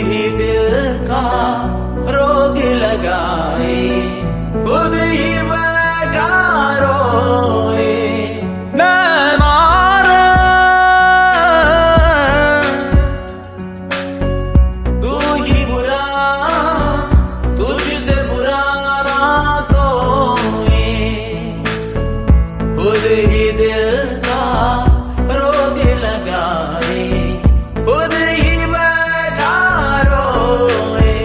ही दिल का रोग लगाए, खुद ही बैठा रोए। तू ही बुरा, तुझसे बुरा ना कोई, खुद ही दिल का रोग लगाए, खुद ही बैठा रोए।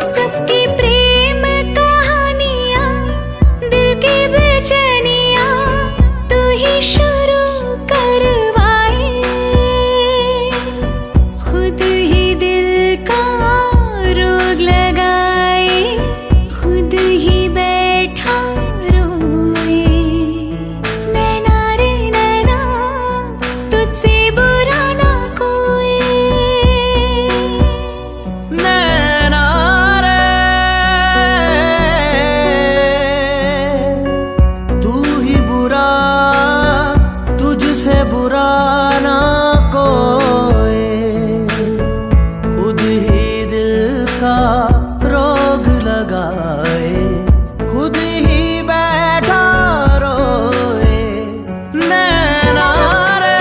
सबकी प्रेम कहानियाँ, दिल की बेचैनियाँ तू ही शुरू करवाए, खुद ही दिल का रोग लगाए, खुद ही बैठा रोए। नैना रे नैना, तुझसे बुरा ना कोई। नैना रे, तू ही बुरा, तुझसे बुरा ना कोई, खुद ही दिल का रोग लगाए, खुद ही बैठा रोए। नैना रे,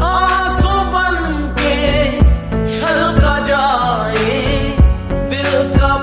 आंसू बन के छलका जाए दिल का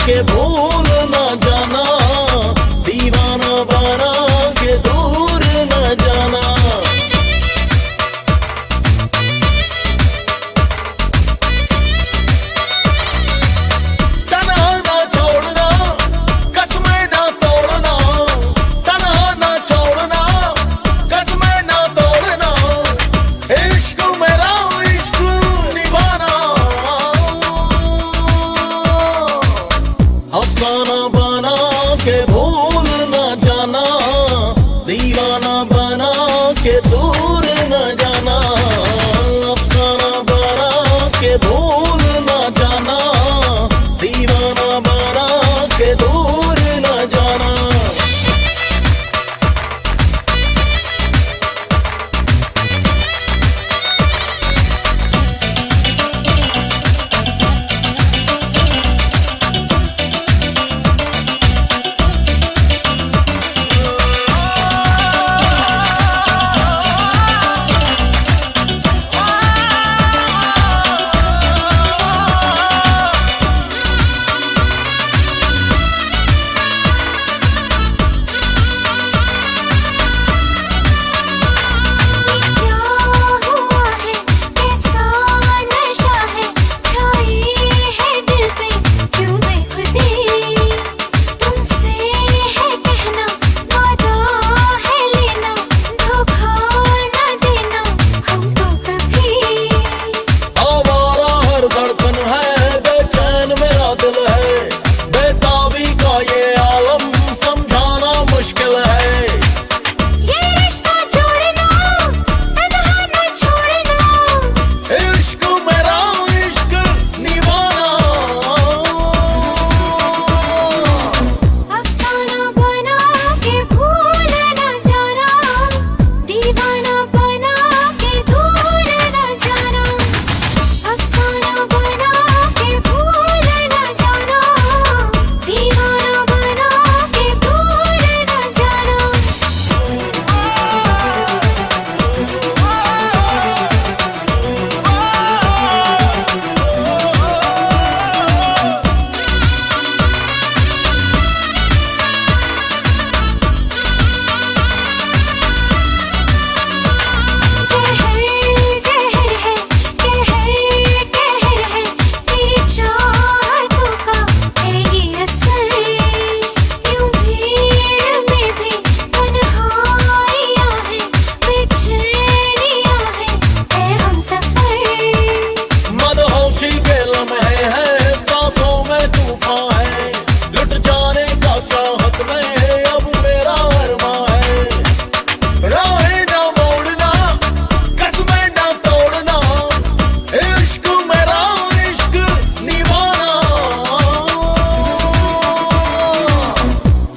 के भूल न जाना, दीवाना बना के दूर न जाना। तन्हा ना छोड़ना, कसमें ना तोड़ना, तन्हा ना छोड़ना, कसमें ना तोड़ना। इश्क मेरा इश्क निभाना, अफसाना बना के भूल न जाना, दीवाना बना के दूर न जाना। अफसाना बना के भूल न जाना, दीवाना बना के दूर न जाना।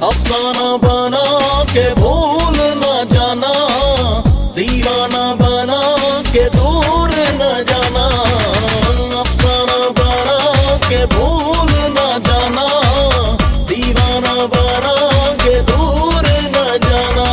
अफसाना बना के भूल न जाना, दीवाना बना के दूर न जाना। अफसाना बना के भूल न जाना, दीवाना बना के दूर न जाना।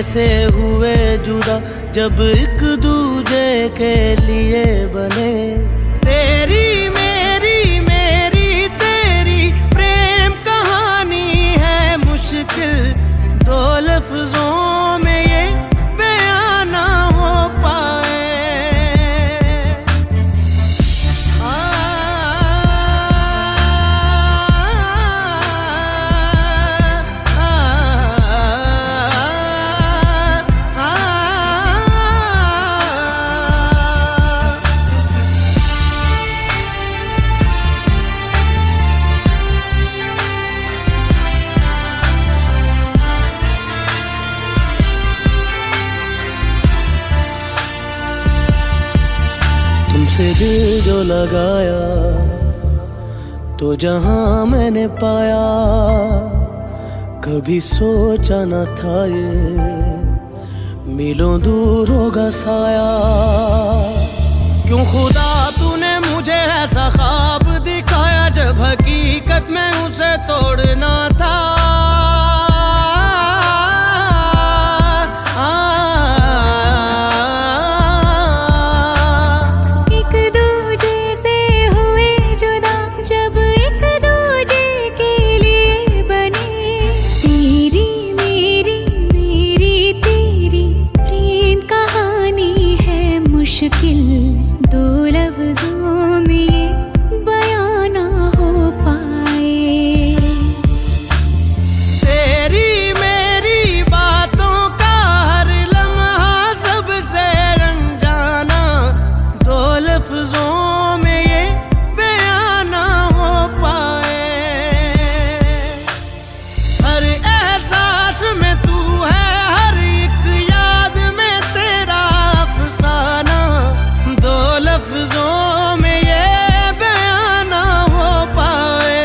कैसे हुए जुदा जब एक दूजे के लिए बने। तेरी मेरी मेरी तेरी प्रेम कहानी है मुश्किल, दो लफ्जों में ये बयां ना हो पाए। तुमसे दिल जो लगाया तो जहां मैंने पाया, कभी सोचा न था ये मीलों दूर होगा साया। क्यों खुदा तूने मुझे ऐसा ख्वाब दिखाया जब हकीकत में उसे तोड़ना था। मुश्किल दो लफ्जों में ये बयां ना हो पाए। तेरी मेरी बातों का हर लम्हा सबसे अनजाना, दो लफ्जों में ये बयां ना हो पाए। हर एहसास में तू है, हर एक याद में तेरा अफसाना, दो लफ्जों में ये बयां ना हो पाए।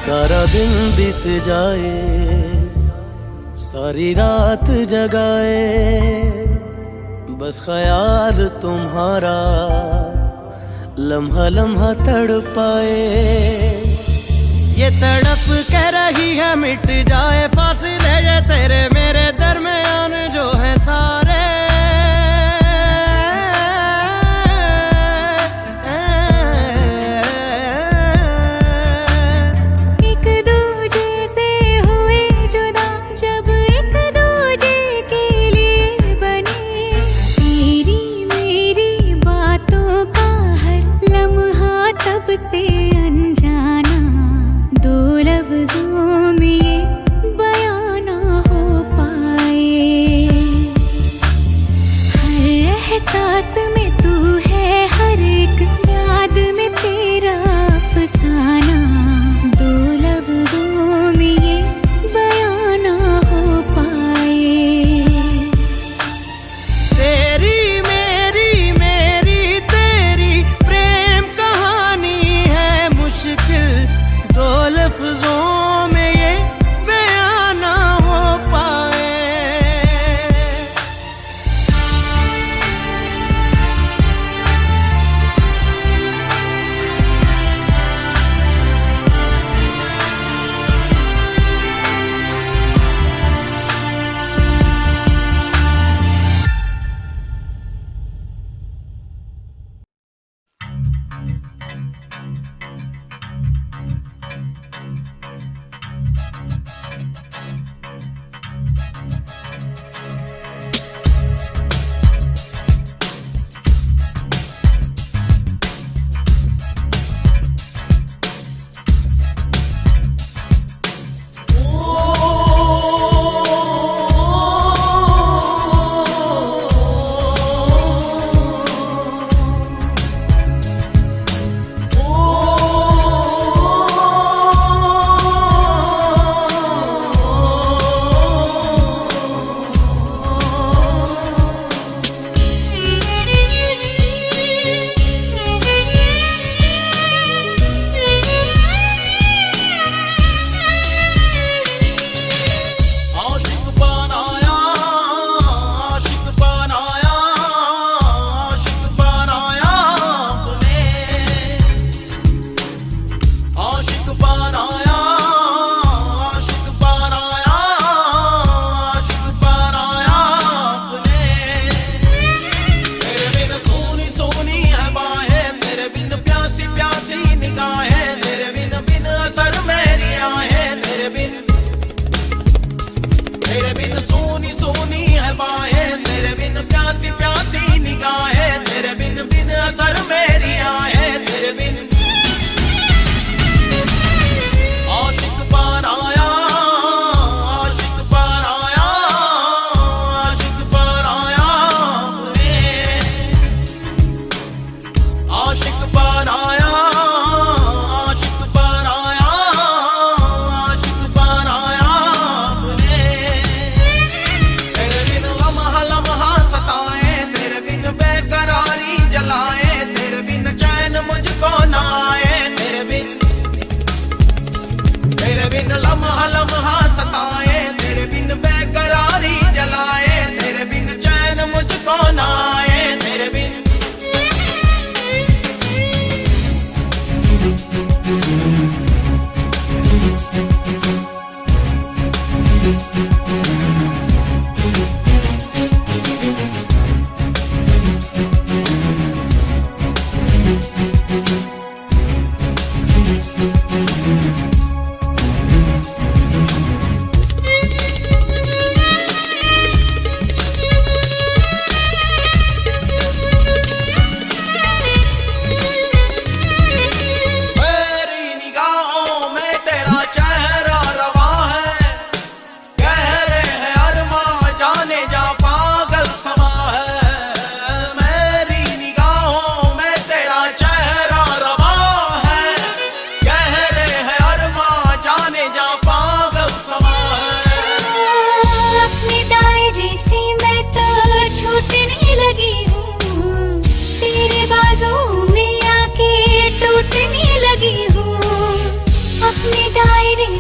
सारा दिन बीत जाए, सारी रात जगाए, बस ख्याल तुम्हारा लम्हा लम्हा तड़पाए। ये तड़प कह रही है मिट जाए फासले ये तेरे मेरे दरमियान जो है सारे। एक दूजे से हुए जुदा जब एक दूजे के लिए बने। तेरी मेरी बातों का हर लम्हा सबसे अनजाना, दो लफ्जों में ये बयां ना हो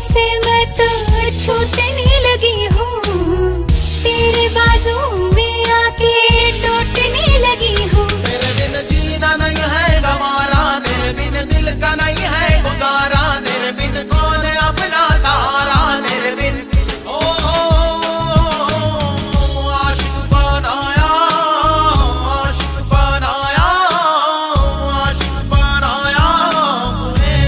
से मैं तो छूटने लगी हूँ, तेरे बाजू में आके टूटने लगी हूँ। तेरे बिन जीना नहीं है गवारा, तेरे बिन दिल का नहीं है गुजारा, तेरे बिन कौन अपना सहारा, तेरे बिन आशिक बनाया, आशिक बनाया, आशिक बनाया मुझे।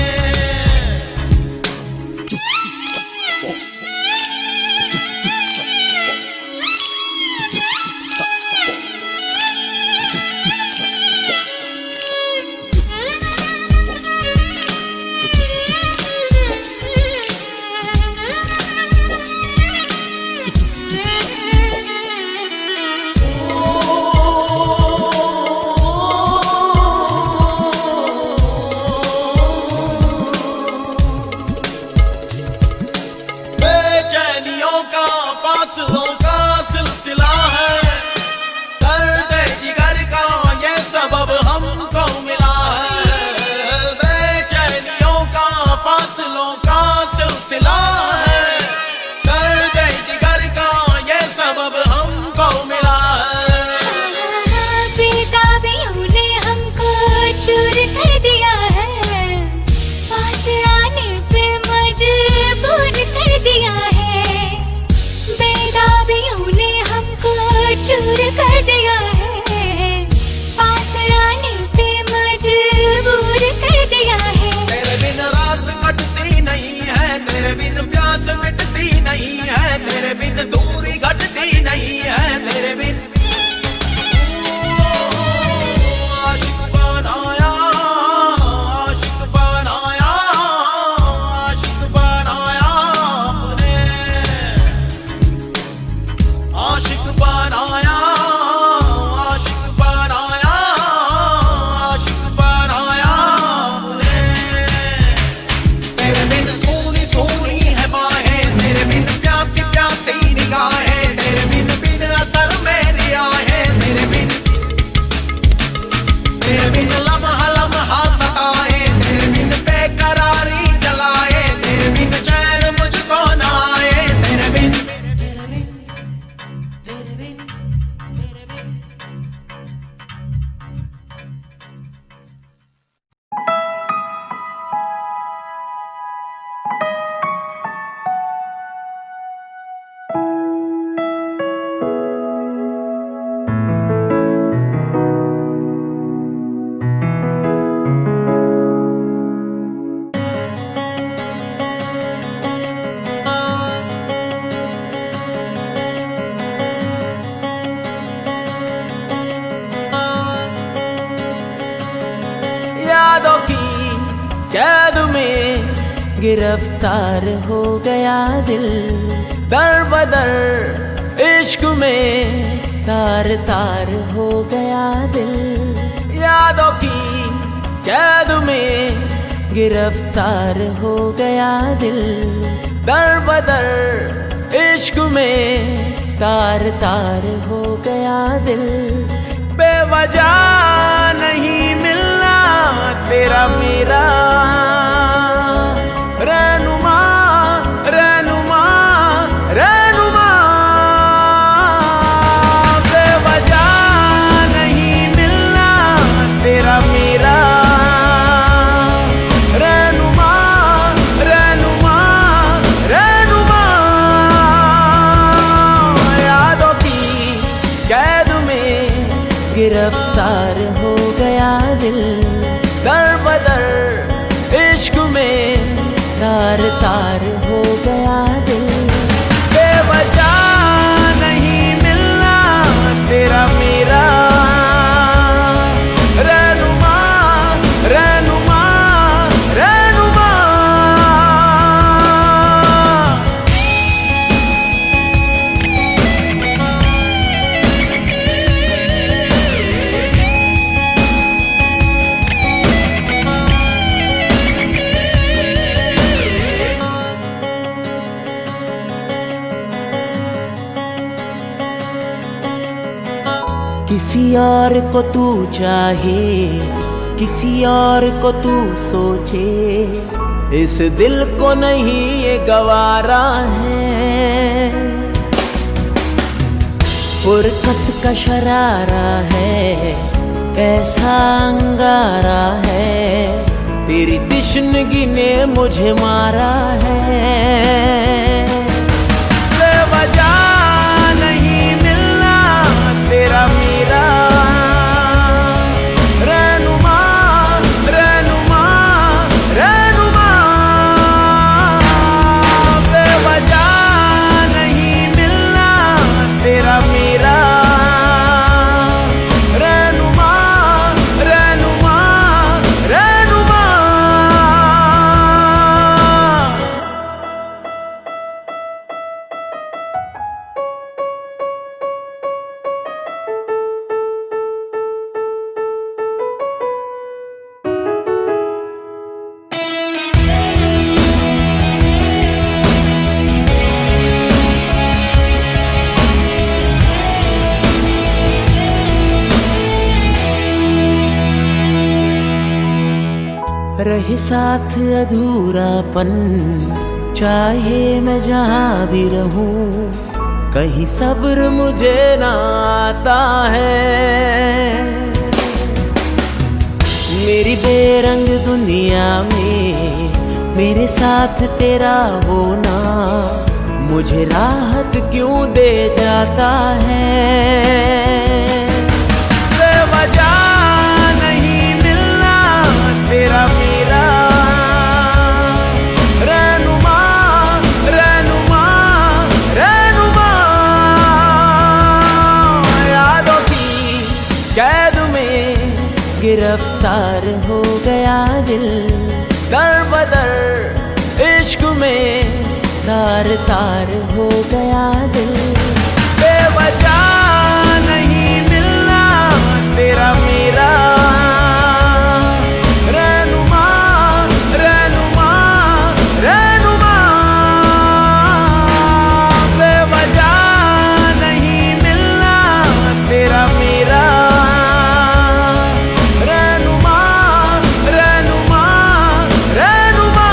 बेचैनियों का फासलों का सिलसिला है, दर्द जिगर का ये सबब हमको मिला है। बेचैनियों का फासलों का सिलसिला है, दर्द जिगर का ये सबब हमको मिला है। बेताबियों ने हमको चूर कर दिया है, पास आने पे मजबूर कर दिया है। बेताबियों ने हमको चूर कर दिया है, पास आने पे मजबूर कर दिया है। तेरे बिन रात कटती नहीं है, तेरे बिन प्यास मिटती नहीं है, तेरे बिन दूरी घटती नहीं है, तेरे बिन आशिक बनाया, आशिक बनाया, आशिक बनाया मुझे, आशिक बनाया, आशिक बनाया, आशिक बनाया मुझे। तेरे बिन सोनी सोनी है बाहें, तेरे बिन प्यासी प्यासी निगाहें, तेरे बिन असर मेरी आहें, तेरे बिन लम्हा लम्हा सताए, तेरे बिन बेकरारी जलाए, तेरे बिन चैन मुझको न आए, तेरे बिन, तेरे बिन, तेरे बिन, तेरे बिन। यादों की कैद में गिरफ्तार हो गया दिल, दर बदर इश्क में तार तार हो गया दिल। यादों की कैद में गिरफ्तार हो गया दिल, दर बदर इश्क में तार तार हो गया दिल। बेवजह नहीं मिलना तेरा मेरा रहनुमा, रहनुमा, रहनुमा। बेवजह नहीं मिलना तेरा मेरा रहनुमा, रहनुमा, रहनुमा। यादों की कैद में गिरफ्तार हो गया दिल, दर बदर इश्क में तार तार हो गया दिल। बेवजह नहीं मिलना तेरा मेरा रहनुमा, रहनुमा, रहनुमा। किसी और को तू चाहे, किसी और को तू सोचे, इस दिल को नहीं ये गवारा है। फुरकत का शरारा है, कैसा अंगारा है, तेरी तिश्नगी ने मुझे मारा है। बेवजह नहीं मिलना तेरा मेरा रहनुमा, रहनुमा, रहनुमा। बेवजह नहीं मिलना तेरा मेरा रहनुमा, रहनुमा, रहनुमा। रहे साथ अधूरापन, चाहे मैं जहाँ भी रहूं, कहीं सब्र मुझे ना आता है। मेरी बेरंग दुनिया में मेरे साथ तेरा होना मुझे राहत क्यों दे जाता है। बेवजह नहीं मिलना तेरा मेरा रहनुमा, रहनुमा, रहनुमा। यादों की कैद में गिरफ्तार हो गया दिल, दर बदर इश्क में तार तार हो गया दिल। बेवजह नहीं मिलना तेरा मेरा रहनुमा, रहनुमा, रहनुमा। बेवजह नहीं मिलना तेरा मेरा रहनुमा, रहनुमा, रहनुमा।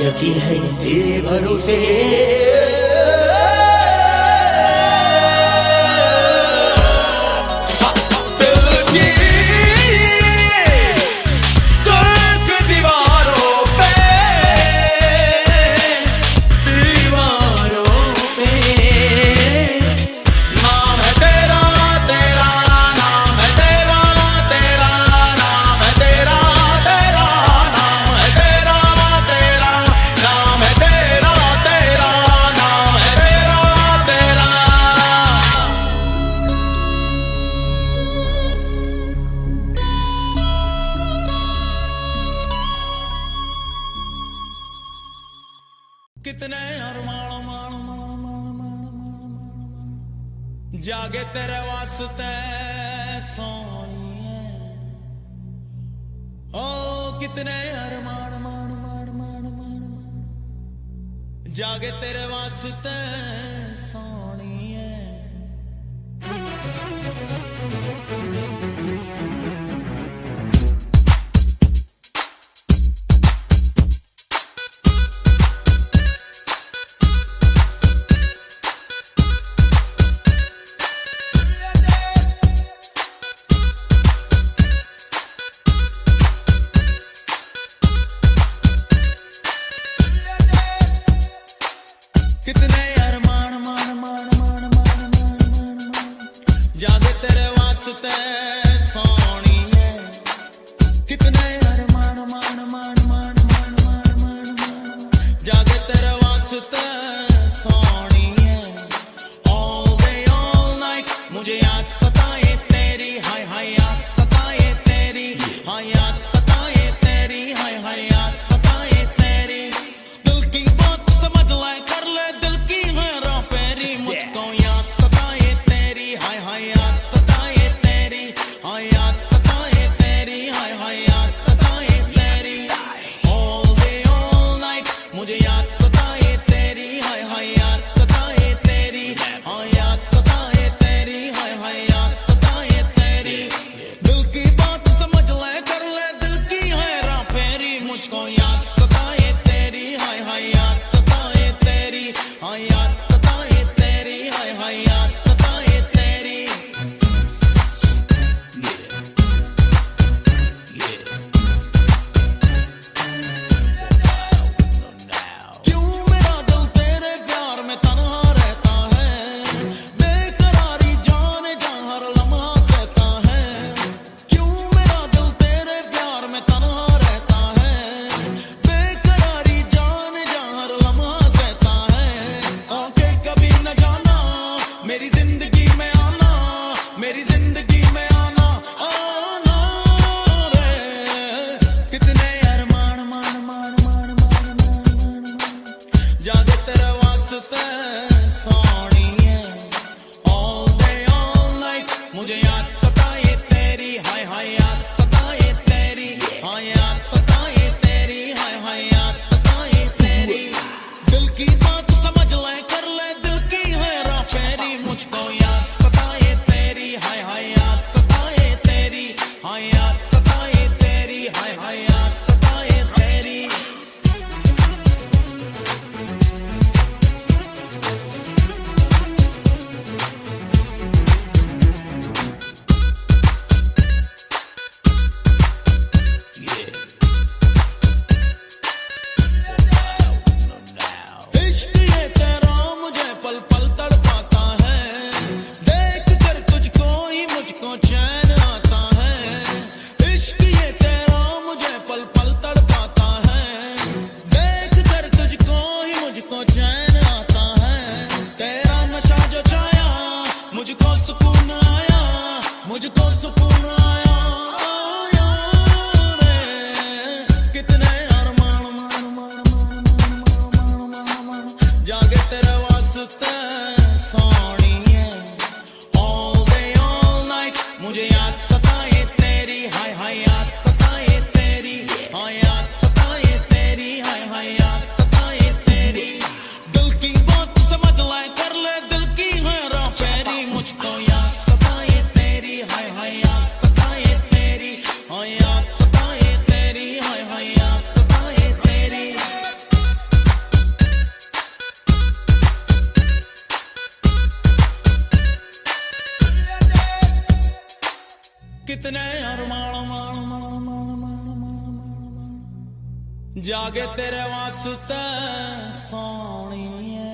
यकीन है तेरे भरोसे कितने जागे तेरे वास्ते सोनिए ओ कितने अरमान मान मान मान मान जागे तेरे वास्ते सोनिए कितने अरमान मान मान मान मान मान मान जागे तेरे वास्ते सोनिए कितने अरमान मान मान मान मान मान मान जागे तेरे वास्ते सोनिए all day all night मुझे याद सताए तेरी हाय हाय याद सताए तेरी हाय याद सताए तेरी हाय हाय याद सताए तेरी दिल की बात समझ ले कर ले दिल की हैरा फेरी मुझको याद सताए तेरी हाय हाय याद सताए तेरी हाय याद सताए तेरी हाय हाय याद सताए तेरी all day all night मुझे याद सताए तेरी हाय हाय याद सताए तेरी हाय याद सताए तेरी हाय हाय याद सताए तेरी दिल की बात समझ ले कर ले दिल की हैरा फेरी मुझको याद सताए तेरी हाय हाय याद सताए तेरी हाय याद सताए तेरी हाय हाय याद सताए तेरी क्यों मेरा दिल तेरे प्यार में तन्हा रहता है बेकरारी जाने जा हर लम्हा सहता है क्यों मेरा दिल तेरे प्यार में तन्हा रहता है बेकरारी जाने जा हर लम्हा सहता है आके कभी न जाना मेरी जिंदगी में आना मेरी जिंदगी में आना आना रे कितने अरमान मान मान मान मान मान मान जागे तेरे वास्ते सोनिए all day all night मुझे याद सताए तेरी हाय हाय याद सताए तेरी हाय याद सताए तेरी हाय हाय याद सताए तेरी की बात समझ ले, कर ले दिल की हेरा फेरी, मुझको याद सताए तेरी, हाय हाय याद सताए तेरी, हाय याद सताए तेरी, हाय हाय याद सताए तेरी। इश्क ये तेरा मुझे पल पल तड़पाता है, देख कर तुझको ही मुझको चैन आता है। इश्क ये तेरा मुझे पल पल तड़पाता है, देख कर तुझको ही मुझको चैन आता है। तेरा नशा जो छाया मुझको सुकून आया, मुझको सुकून आया, आया रे। कितने अरमान मान मान मान मान जागे तेरे वास्ते सोनिए, all day all night मुझे याद सताए तेरी, हाय हाय याद सताए तेरी, हाय याद सताए तेरी, हाय हाय याद सताए तेरी। दिल की बात समझ ले, कर ले दिल की हेरा फेरी, मुझको याद सताए तेरी, हाय हाय याद सताए तेरी, हाय याद सताए तेरी, हाय हाय याद सताए तेरी। कितने अरमान मान मान मान मान मान जागे तेरे वास्ते सोनिए।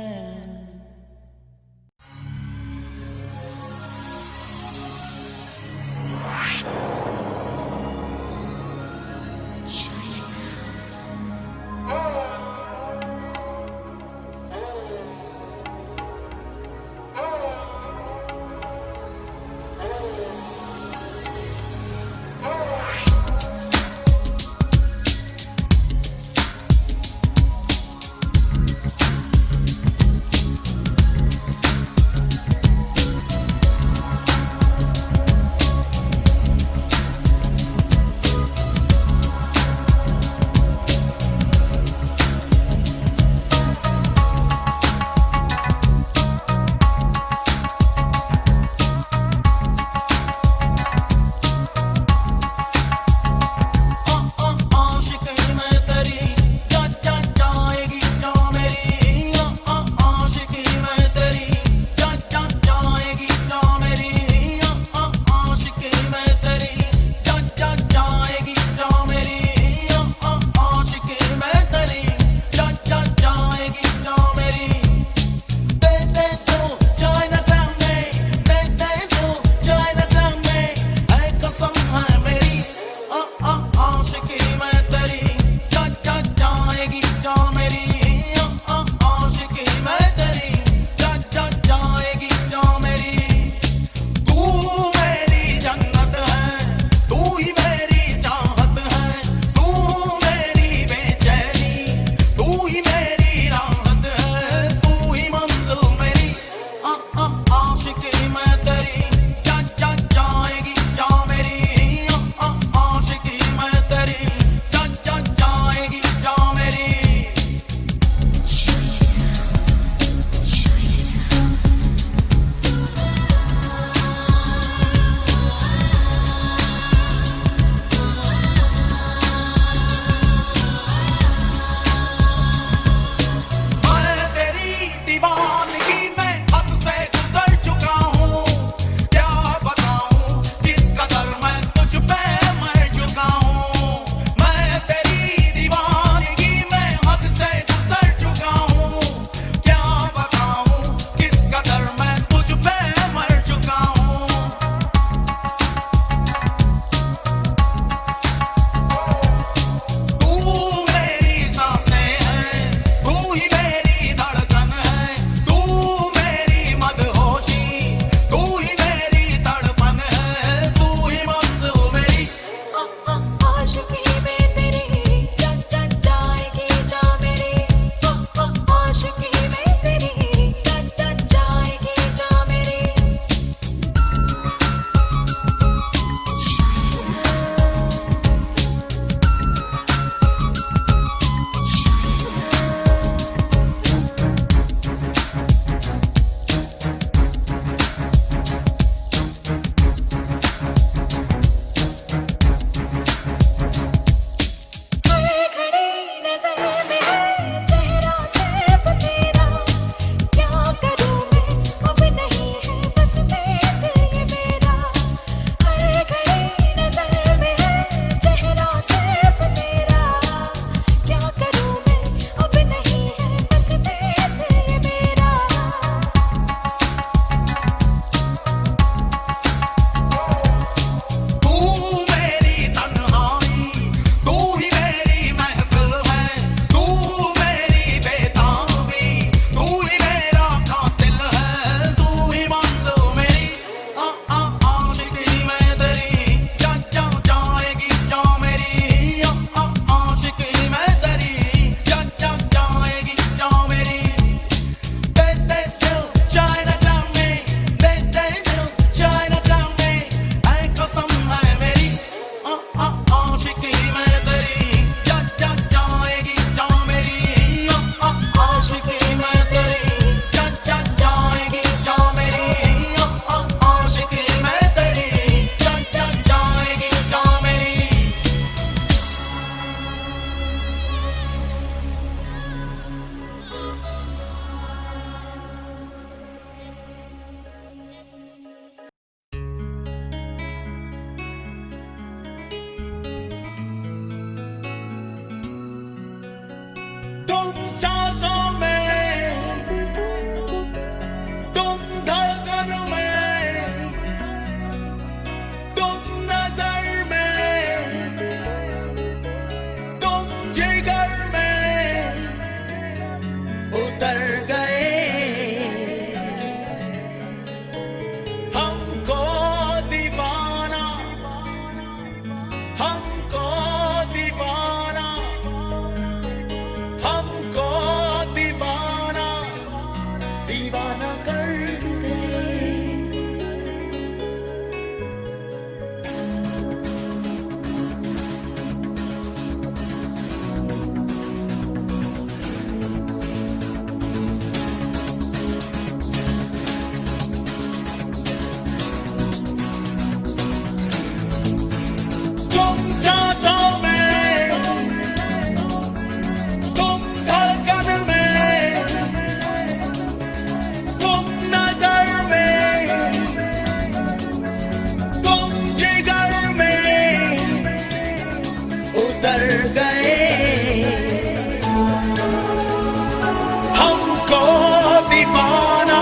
दीवाना,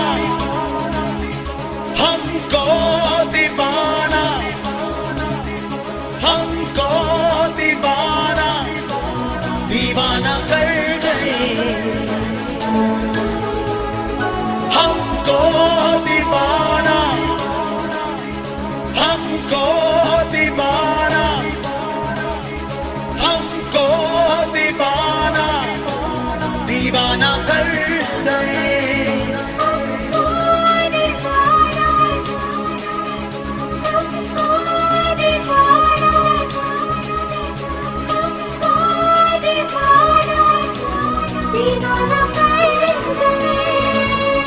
हमको दीवाना, हमको दीवाना, दीवाना कर गए, हमको दीवाना, हमको दीवाना, हमको दीवाना, दीवाना कर गए।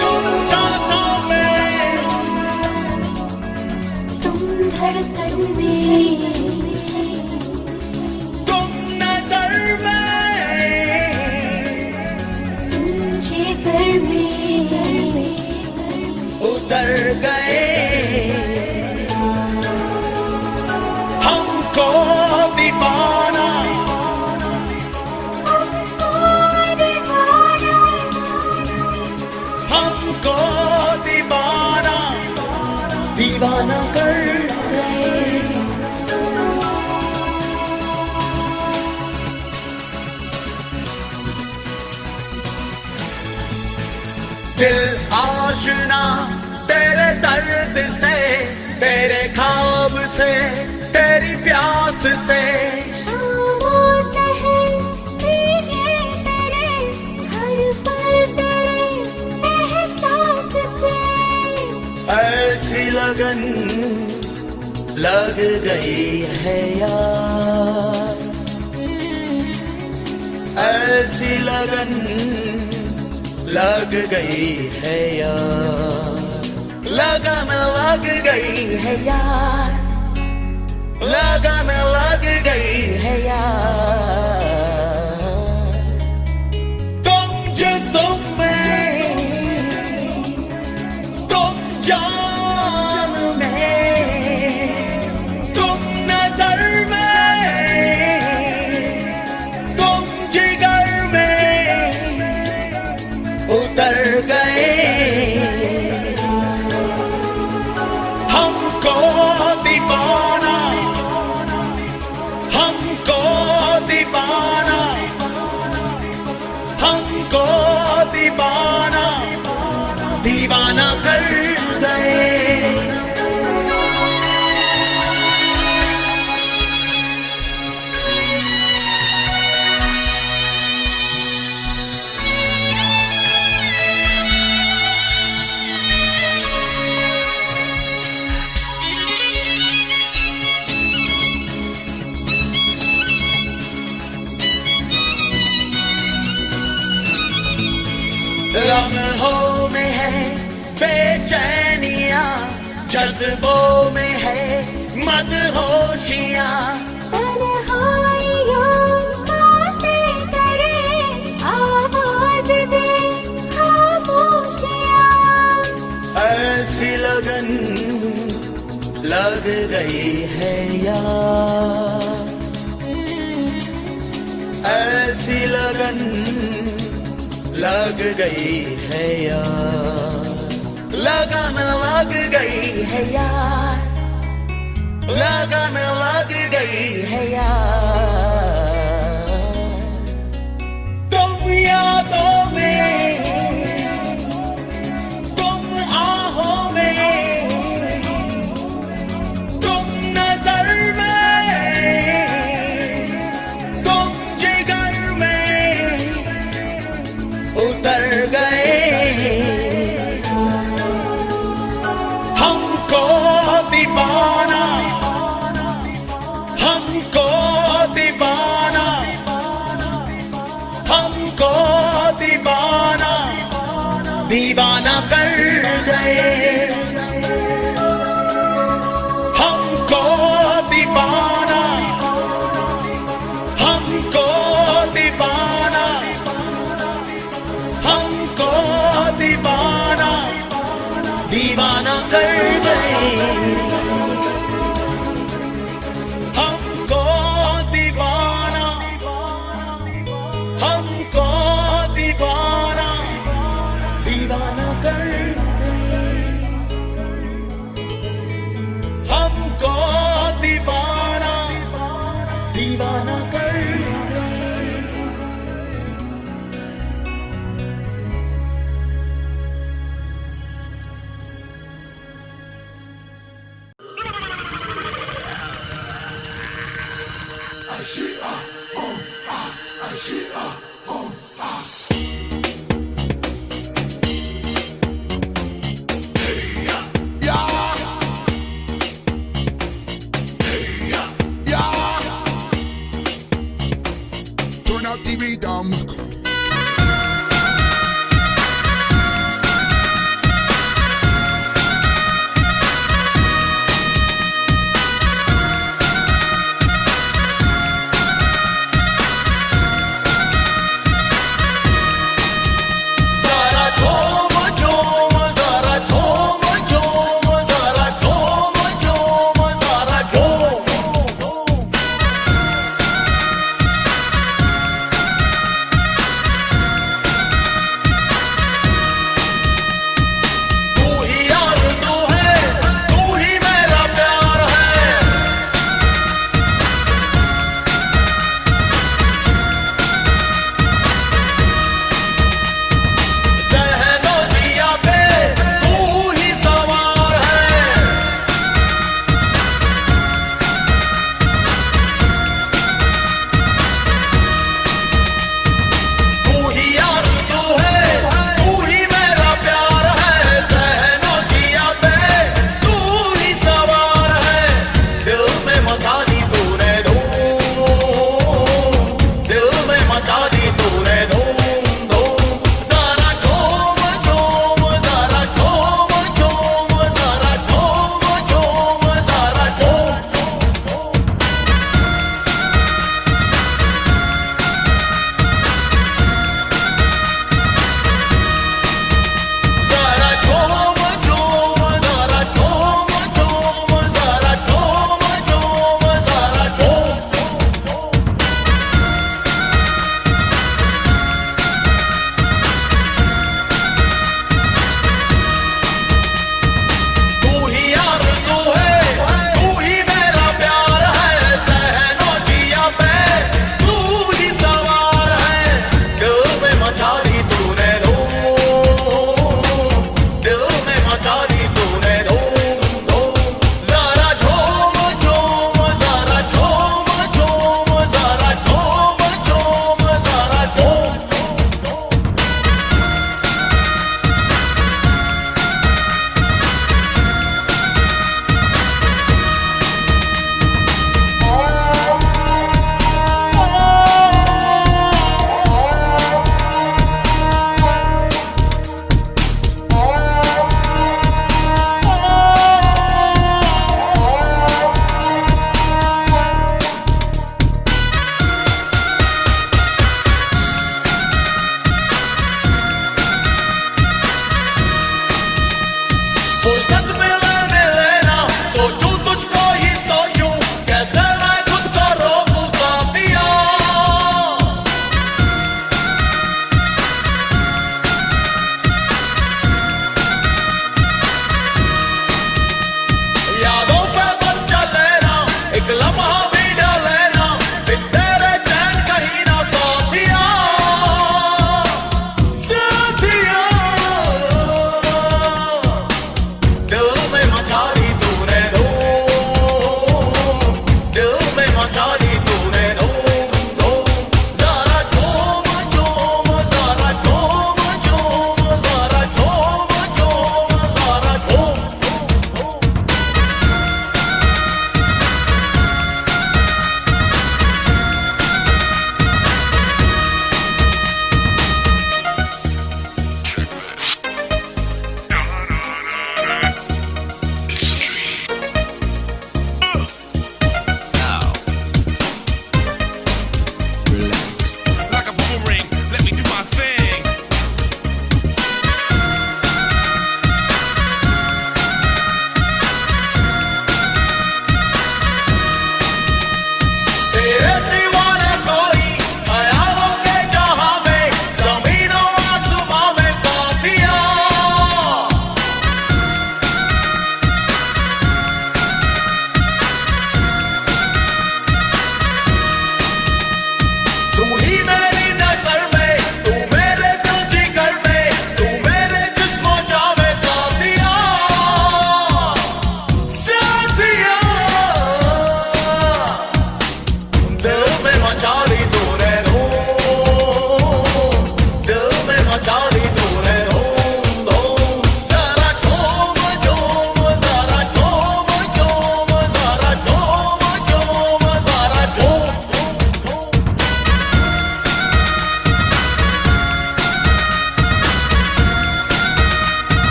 तुम सांसों में, तुम धड़कन में, तुम नजर में, तुम जिगर में, उतर गए, हमको दीवाना, हमको दीवाना, दीवाना कर गए। दिल आशना तेरे दर्द से, तेरे ख्वाब से, तेरी प्यास से, शामों से है भीगे तेरे, हर पल तेरे एहसास से। ऐसी लगन लग गई है यार, ऐसी लगन लग गई है यार, लगन लग गई है यार, लगन लग गई है यार। तुम जिस्म में, तुम जान में, तुम नजर में, तुम जिगर में, उतर गए, हमको दीवाना, हमको दीवाना, हमको दीवाना, दीवाना कर गए। लम्हों में है बेचैनियां, जज्बों में है मदहोशियां, तन्हाइयों बातें करे, आवाज दे खामोशियां। ऐसी लगन लग गई है यार, ऐसी लगन लग गई है यार, लगन लग गई है यार, लगन लग गई है यार। तुम यादों में, तुम आहों में, तुम नजर में, तुम जिगर में, उतर गए, हमको दीवाना, हमको दीवाना, हमको दीवाना, दीवाना कर गए, हमको दीवाना, हमको दीवाना, हमको दीवाना, दीवाना कर गए, हमको दीवाना, हमको दीवाना, दीवाना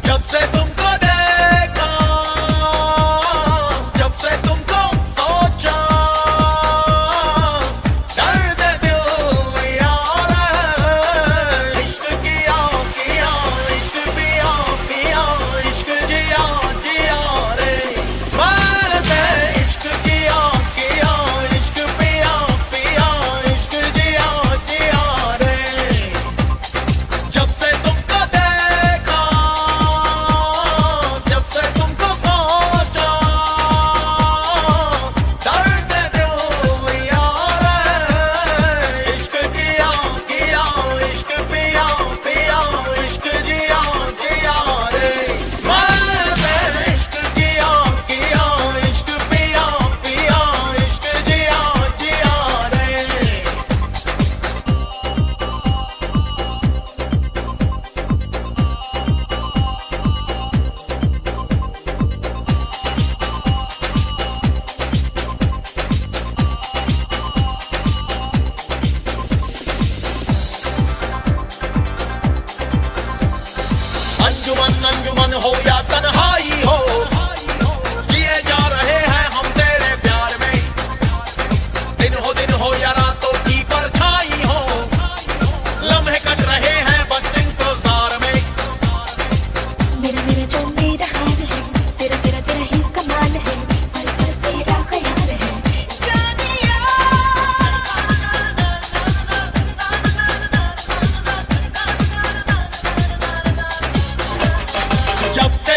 जब से तुमको देखा, जब से तुमको सोचा, दर्द दिल में यार है। इश्क किया किया, इश्क पिया पिया, इश्क जिया जिया रे। मैंने इश्क किया किया, इश्क पिया पिया, इश्क जिया जिया रे। जब से तुमको देखा, जब से तुमको सोचा, दर्द दिल में यार है। इश्क किया किया, इश्क पिया पिया, इश्क जिया जिया रे। मैंने इश्क किया किया, इश्क पिया पिया, इश्क जिया जिया रे। अंजुमन अंजुमन हो या तन्हाई हो, जिए जा रहे हैं हम तेरे प्यार में। दिन हो या रातों की परछाई हो, लम्हे कट रहे हैं बस इंतजार में। मेरा मेरा जो मेरा हाल है, तेरा तेरा तेरा ही कमाल है, पल पल तेरा ख्याल है जानिया। जब से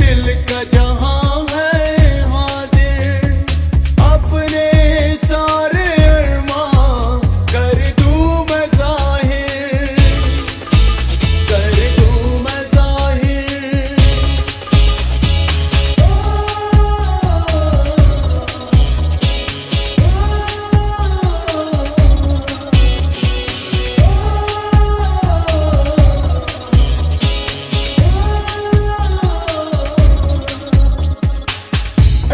दिल का जहां है हाजिर, अपने सारे अरमां कर दूं मैं जाहिर, कर दूं मैं जाहिर।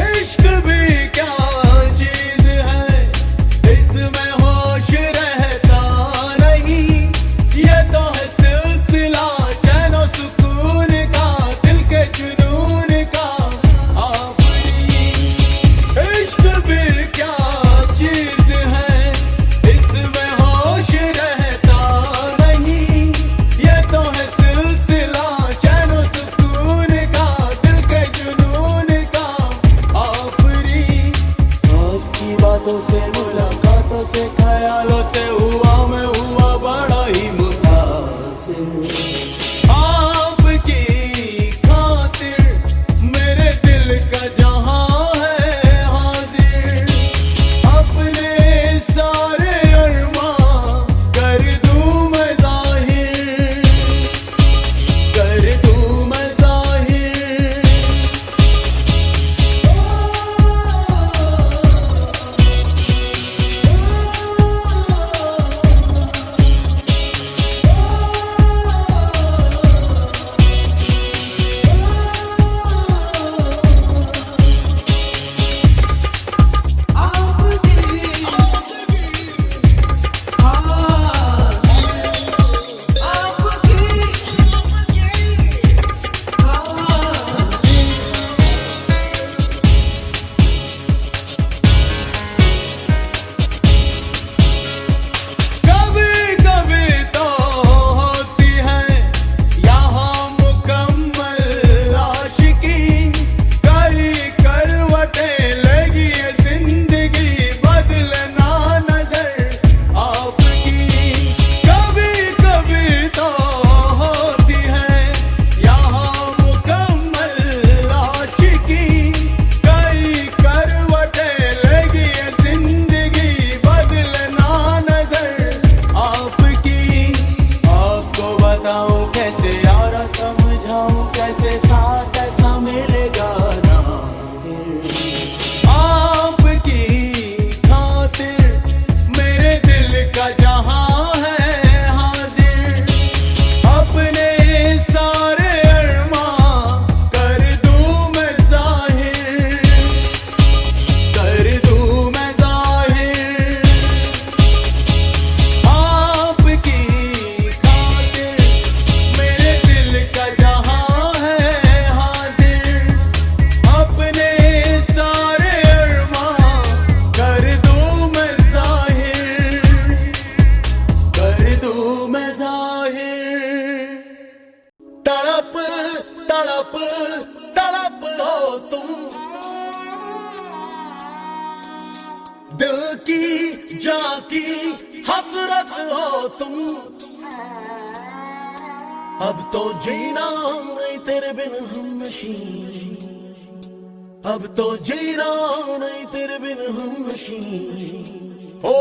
इश्क भी क्या चीज है, इसमें होश रहता नहीं, ये तो है सिलसिला चैन और सुकून का, दिल के जुनून का आफरी। इश्क भी क्या चीज है, इसमें होश रहता नहीं, ये तो है सिलसिला चैन और सुकून का, दिल के जुनून का आफरी। आपकी बातों से मुलाकातों से ख्यालों से हुआ मैं हुआ बड़ा ही मुतासिर, आपकी खातिर मेरे दिल का जहां है हाजिर, अपने सारे अरमां कर दूं मैं जाहिर, कर दूं मैं जाहिर। कभी कभी तो होती है यहाँ मुकम्मल आशिकी, कई करवटें लगी है जिंदगी बदलना नजर आपकी। कभी कभी तो होती है यहाँ मुकम्मल आशिकी, कई करवटें लगी है जिंदगी बदलना नजर आपकी। आपको बताऊं कैसे यारा समझाऊं कैसे साथ ऐसा मिलेगा ना फिर, आपकी खातिर मेरे दिल का जहां है हाजिर, अपने सारे अरमां कर दूं मैं जाहिर, कर दूं मैं जाहिर। आपकी खातिर मेरे दिल का जहां है हाजिर, अपने सारे अरमां कर दूं मैं जाहिर, कर दूं मैं जाहिर। तड़प तड़प तड़प हो तुम, दिल की जान की हसरत हो तुम, अब तो जीना नहीं तेरे बिन हमनशी, अब तो जीना नहीं तेरे बिन हमनशी। ओ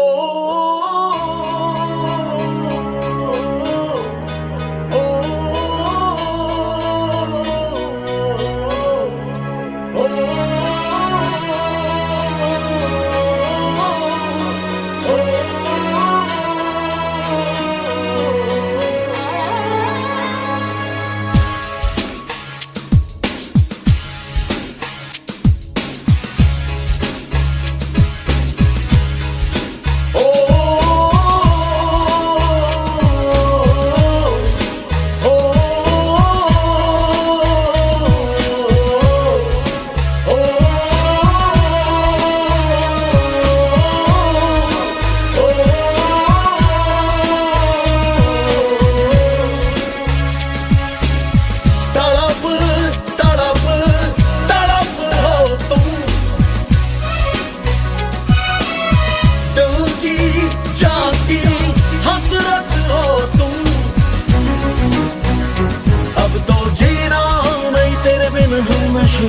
नशी,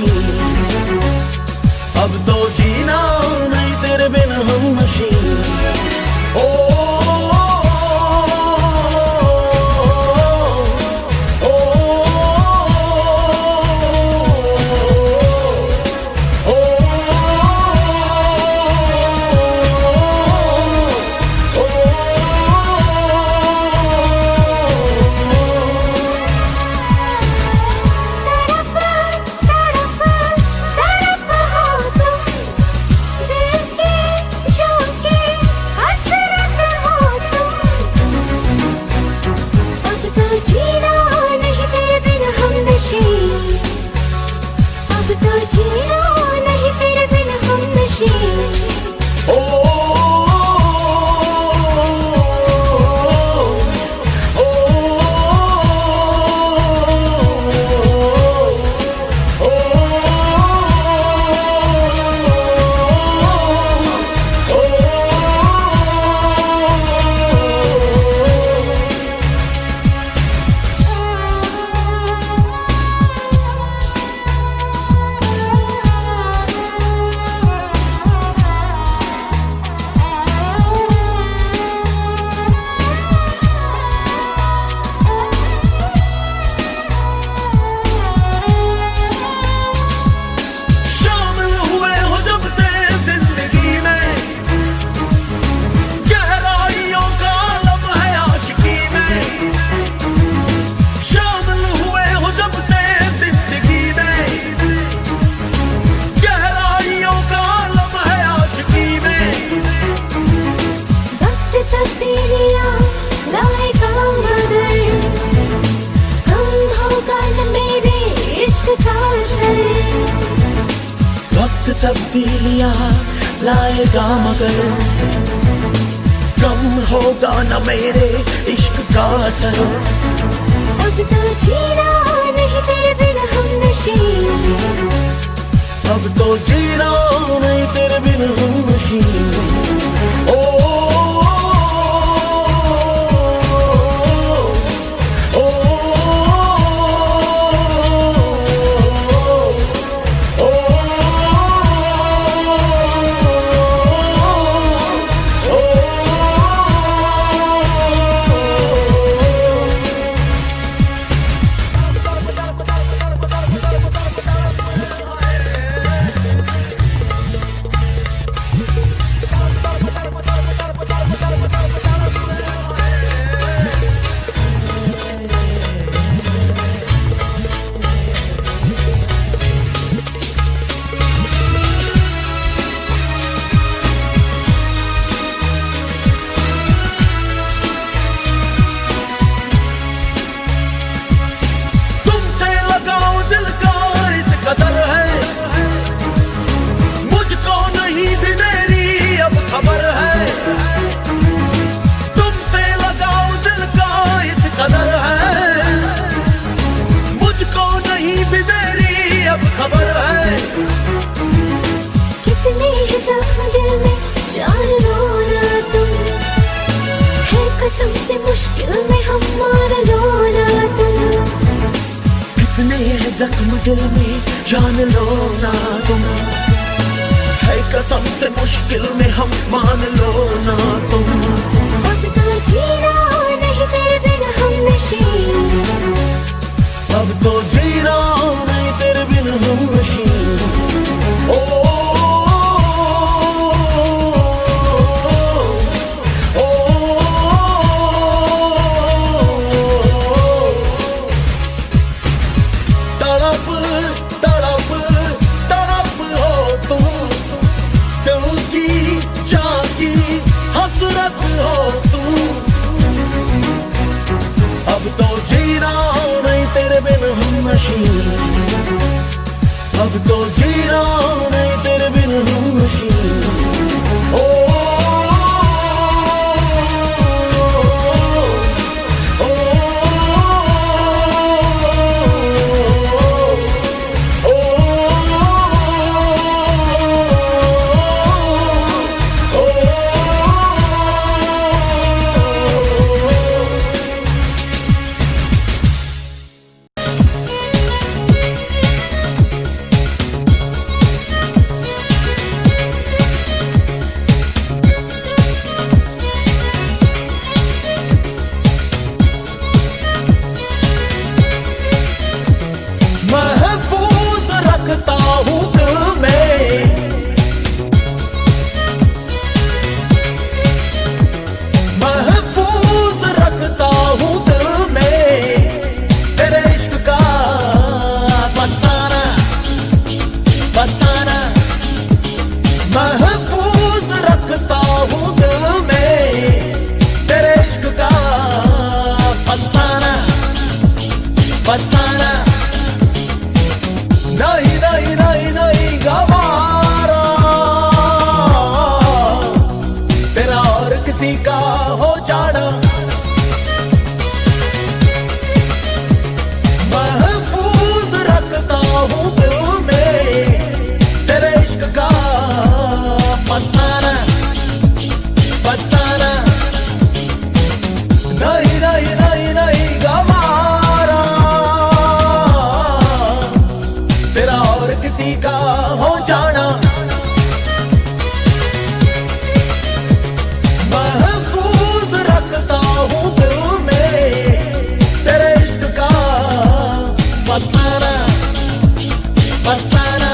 अब तो जीना नहीं तेरे बिन हम नशी। ओ तब्दीलियां लाएगा मगर कम होगा न मेरे इश्क का असर। अब तो जीना नहीं तेरे बिन हम नशी, अब तो जीना नहीं तेरे बिन हम नशी। ओ सबसे मुश्किल में हम मान लो ना तुम, कितने हैं जख्म दिल में जान लो ना तुम, है कसम से मुश्किल में हम मान लो ना तुम। अब तो जीना नहीं तेरे बिन हम नशी, अब तो जीना नहीं तेरे बिन हम नशी। ओ अब तो जीना नहीं तेरे बिन हम नशी। ओ किसी का हो जाना महफूज रखता हूँ दिल में तेरे इश्क का फसाना फसाना।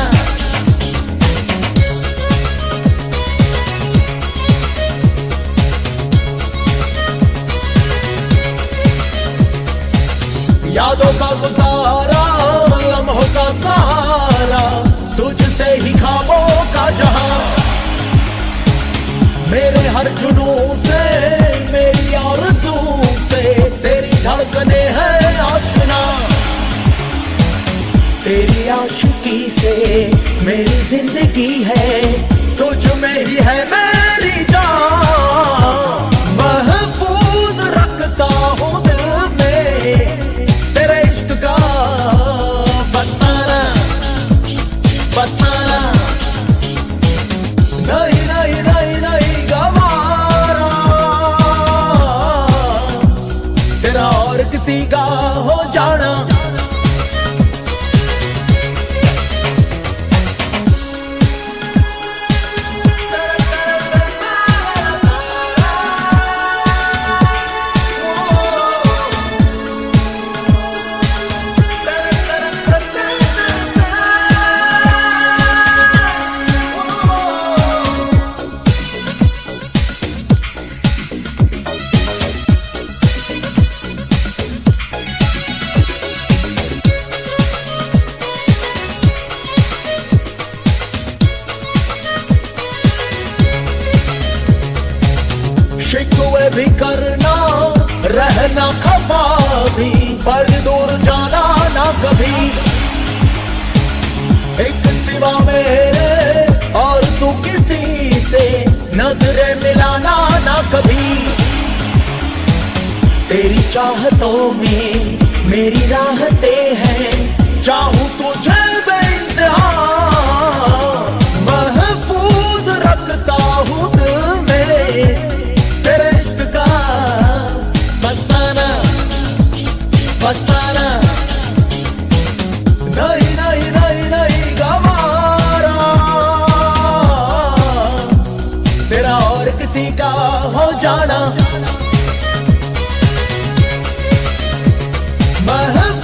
यादों का गुजारा लम्हों का सहारा तुझसे ही ख्वाबों का जहां मेरे हर जुनून से मेरी आरज़ू से तेरी धड़कने हैं आशना तेरी आशिकी से मेरी जिंदगी है तुझ में ही है मेरी जान महफूज रखता हूँ दिल में तेरे इश्क का फसाना फसाना। नहीं नहीं नहीं नहीं गवारा तेरा और किसी का हो जाना शिकवे भी करना रहना खफा भी पर दूर जाना ना कभी एक सिवा मेरे और तू किसी से नजरें मिलाना ना कभी तेरी चाहतों में मेरी राहतें हैं चाहूं तुझे बेइंतहा महफूज रखता हूँ दिल में तेरे इश्क का फसाना फसाना। नहीं नहीं नहीं नहीं गवारा तेरा और किसी का हो जाना महफूज